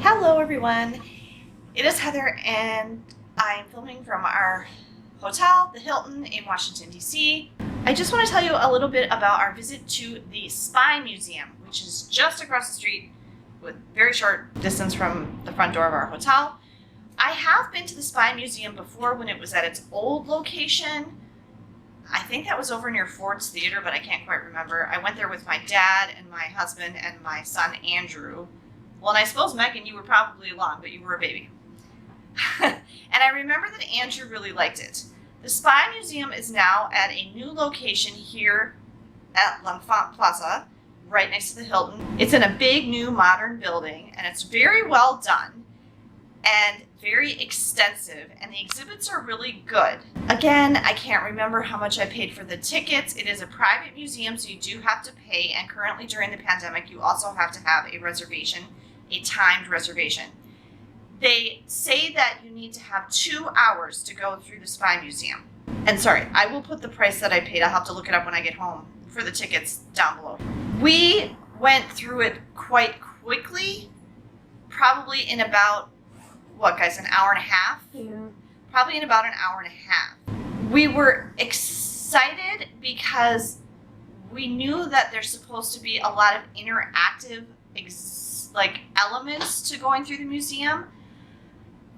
Hello everyone, it is Heather and I am filming from our hotel, the Hilton in Washington DC. I just want to tell you a little bit about our visit to the Spy Museum, which is just across the street with very short distance from the front door of our hotel. I have been to the Spy Museum before when it was at its old location. I think that was over near Ford's Theater, but I can't quite remember. I went there with my dad and my husband and my son Andrew. Well, and I suppose, Megan, you were probably along, but you were a baby. And I remember that Andrew really liked it. The Spy Museum is now at a new location here at L'Enfant Plaza, right next to the Hilton. It's in a big, new, modern building, and it's very well done and very extensive, and the exhibits are really good. Again, I can't remember how much I paid for the tickets. It is a private museum, so you do have to pay, and currently during the pandemic, you also have to have a reservation, a timed reservation. They say that you need to have 2 hours to go through the Spy Museum. And sorry, I will put the price that I paid. I'll have to look it up when I get home for the tickets down below. We went through it quite quickly, probably in about, what guys, an hour and a half? Yeah. Probably in about an hour and a half. We were excited because we knew that there's supposed to be a lot of interactive elements to going through the museum.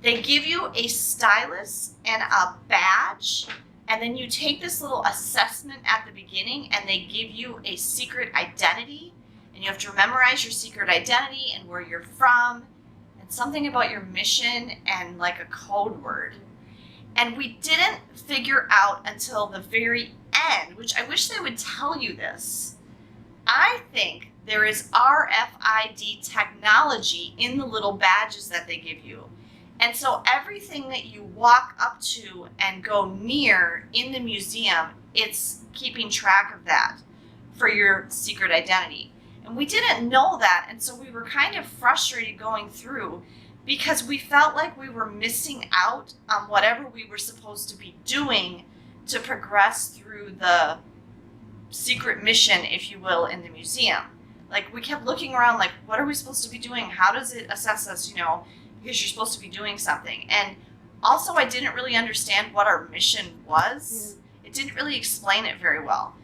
They give you a stylus and a badge, and then you take this little assessment at the beginning, and they give you a secret identity, and you have to memorize your secret identity and where you're from, and something about your mission, and like a code word. And we didn't figure out until the very end, which I wish they would tell you this. I think there is RFID technology in the little badges that they give you. And so everything that you walk up to and go near in the museum, it's keeping track of that for your secret identity. And we didn't know that, and so we were kind of frustrated going through because we felt like we were missing out on whatever we were supposed to be doing to progress through the secret mission, if you will, in the museum. Like, we kept looking around like, what are we supposed to be doing? How does it assess us, because you're supposed to be doing something. And also, I didn't really understand what our mission was. It didn't really explain it very well.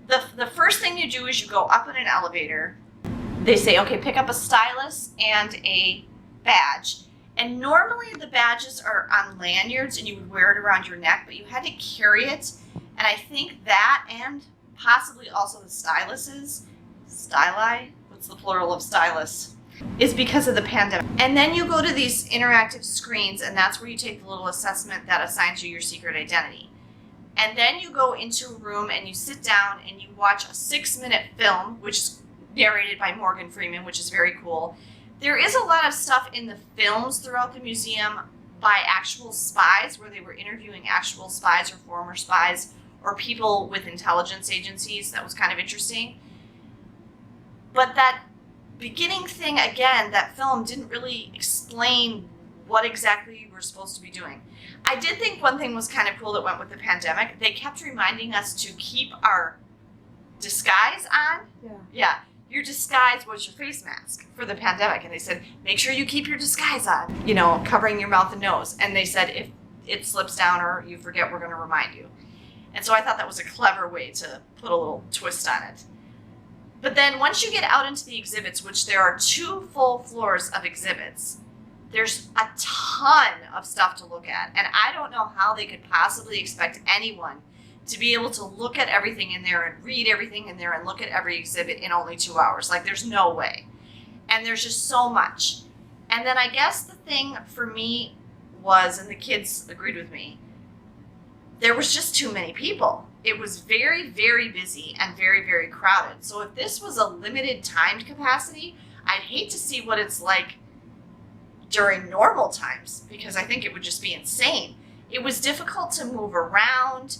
The first thing you do is you go up in an elevator. They say, okay, pick up a stylus and a badge. And normally the badges are on lanyards and you would wear it around your neck, but you had to carry it. And I think that, and possibly also the styluses, styli, what's the plural of stylus, is because of the pandemic. And then you go to these interactive screens, and that's where you take the little assessment that assigns you your secret identity. And then you go into a room and you sit down and you watch a 6-minute film, which is narrated by Morgan Freeman, which is very cool. There is a lot of stuff in the films throughout the museum by actual spies, where they were interviewing actual spies or former spies or people with intelligence agencies. That was kind of interesting. But that beginning thing, again, that film didn't really explain what exactly you were supposed to be doing. I did think one thing was kind of cool that went with the pandemic. They kept reminding us to keep our disguise on. Yeah. Your disguise was your face mask for the pandemic. And they said, make sure you keep your disguise on, covering your mouth and nose. And they said, if it slips down or you forget, we're going to remind you. And so I thought that was a clever way to put a little twist on it. But then once you get out into the exhibits, which there are 2 full floors of exhibits, there's a ton of stuff to look at. And I don't know how they could possibly expect anyone to be able to look at everything in there and read everything in there and look at every exhibit in only 2 hours. Like, there's no way. And there's just so much. And then I guess the thing for me was, and the kids agreed with me, there was just too many people. It was very, very busy and very, very crowded. So if this was a limited timed capacity, I'd hate to see what it's like during normal times, because I think it would just be insane. It was difficult to move around.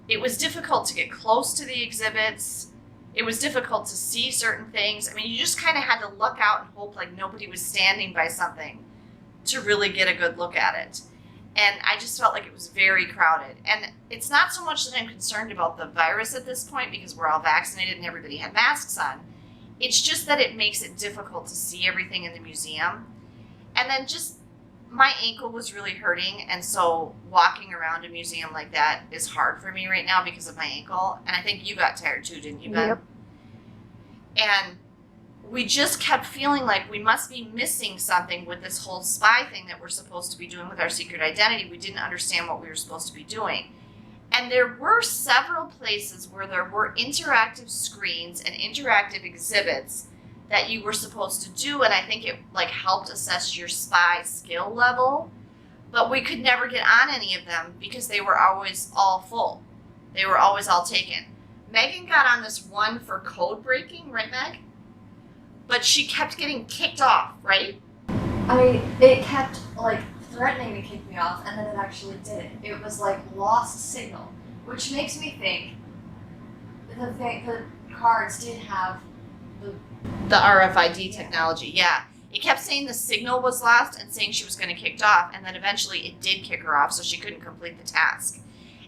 It was difficult to get close to the exhibits. It was difficult to see certain things. I mean, you just kind of had to look out and hope like nobody was standing by something to really get a good look at it. And I just felt like it was very crowded. And it's not so much that I'm concerned about the virus at this point, because we're all vaccinated and everybody had masks on. It's just that it makes it difficult to see everything in the museum. And then just my ankle was really hurting, and so walking around a museum like that is hard for me right now because of my ankle. And I think you got tired too, didn't you, Ben? Yep. And we just kept feeling like we must be missing something with this whole spy thing that we're supposed to be doing with our secret identity. We didn't understand what we were supposed to be doing. And there were several places where there were interactive screens and interactive exhibits that you were supposed to do, and I think it like helped assess your spy skill level. But we could never get on any of them because they were always all full. They were always all taken. Megan got on this one for code breaking, right, Meg? But she kept getting kicked off, right? It kept like threatening to kick me off, and then it actually did. It was like lost signal, which makes me think the cards did have The RFID technology, yeah. It kept saying the signal was lost and saying she was going to kicked off, and then eventually it did kick her off, so she couldn't complete the task.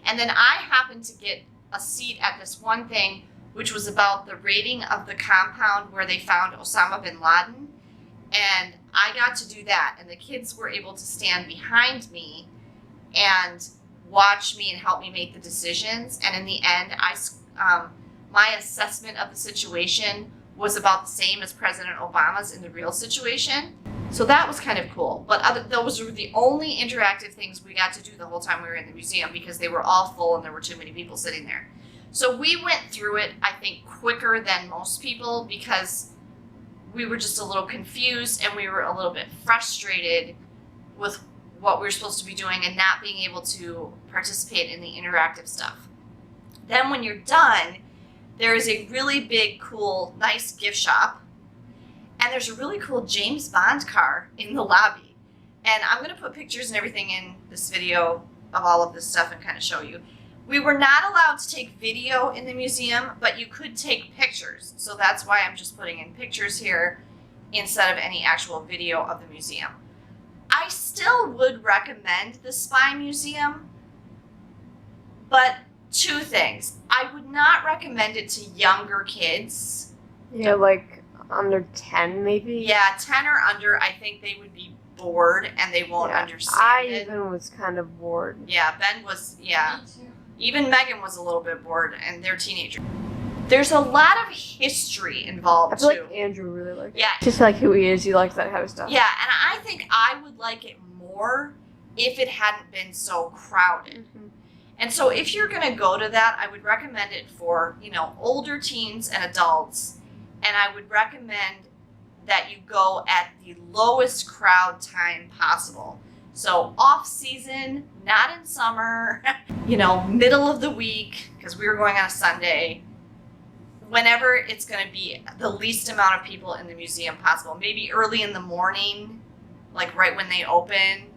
And then I happened to get a seat at this one thing, which was about the raiding of the compound where they found Osama bin Laden. And I got to do that, and the kids were able to stand behind me and watch me and help me make the decisions. And in the end, my assessment of the situation was about the same as President Obama's in the real situation. So that was kind of cool. But those were the only interactive things we got to do the whole time we were in the museum because they were all full and there were too many people sitting there. So we went through it, I think, quicker than most people because we were just a little confused and we were a little bit frustrated with what we were supposed to be doing and not being able to participate in the interactive stuff. Then when you're done, there is a really big, cool, nice gift shop. And there's a really cool James Bond car in the lobby. And I'm going to put pictures and everything in this video of all of this stuff and kind of show you. We were not allowed to take video in the museum, but you could take pictures. So that's why I'm just putting in pictures here instead of any actual video of the museum. I still would recommend the Spy Museum, but two things. I would not recommend it to younger kids. Yeah, like under 10 maybe? Yeah, 10 or under, I think they would be bored and they won't understand I it. even was kind of bored. Yeah, Ben was, yeah. Me too. Even Megan was a little bit bored, and they're teenagers. There's a lot of history involved, I feel too. like Andrew really likes it. Yeah. Just like who he is, he likes that kind of stuff. Yeah, and I think I would like it more if it hadn't been so crowded. Mm-hmm. And so if you're going to go to that, I would recommend it for, older teens and adults. And I would recommend that you go at the lowest crowd time possible. So off season, not in summer, middle of the week, because we were going on a Sunday. Whenever it's going to be the least amount of people in the museum possible. Maybe early in the morning, like right when they open.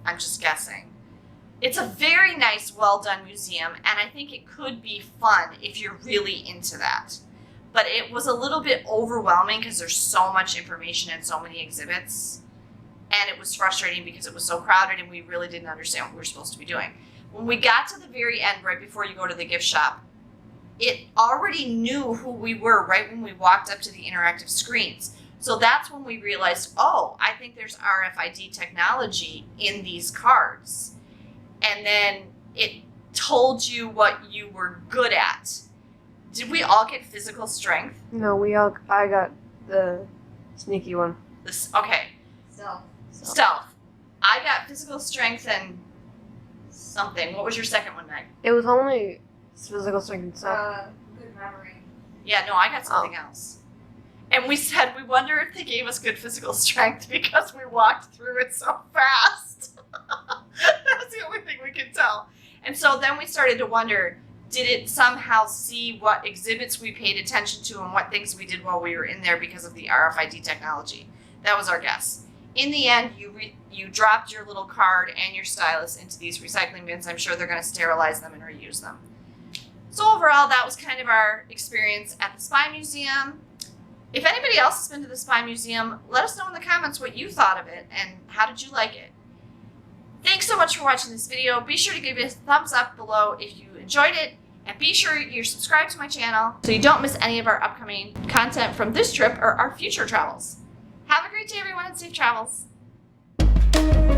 I'm just guessing. It's a very nice, well-done museum, and I think it could be fun if you're really into that. But it was a little bit overwhelming because there's so much information and so many exhibits. And it was frustrating because it was so crowded and we really didn't understand what we were supposed to be doing. When we got to the very end, right before you go to the gift shop, it already knew who we were right when we walked up to the interactive screens. So that's when we realized, I think there's RFID technology in these cards. And then it told you what you were good at. Did we all get physical strength? No, I got the sneaky one. Okay. Stealth. I got physical strength and something. What was your second one, Meg? It was only physical strength and stuff. Good memory. Yeah, no, I got something else. And we said, we wonder if they gave us good physical strength because we walked through it so fast. That's the only thing we could tell. And so then we started to wonder, did it somehow see what exhibits we paid attention to and what things we did while we were in there because of the RFID technology? That was our guess. In the end, you dropped your little card and your stylus into these recycling bins. I'm sure they're going to sterilize them and reuse them. So overall, that was kind of our experience at the Spy Museum. If anybody else has been to the Spy Museum, let us know in the comments what you thought of it and how did you like it. Thanks so much for watching this video. Be sure to give it a thumbs up below if you enjoyed it, and be sure you're subscribed to my channel so you don't miss any of our upcoming content from this trip or our future travels. Have a great day, everyone, and safe travels. Bye.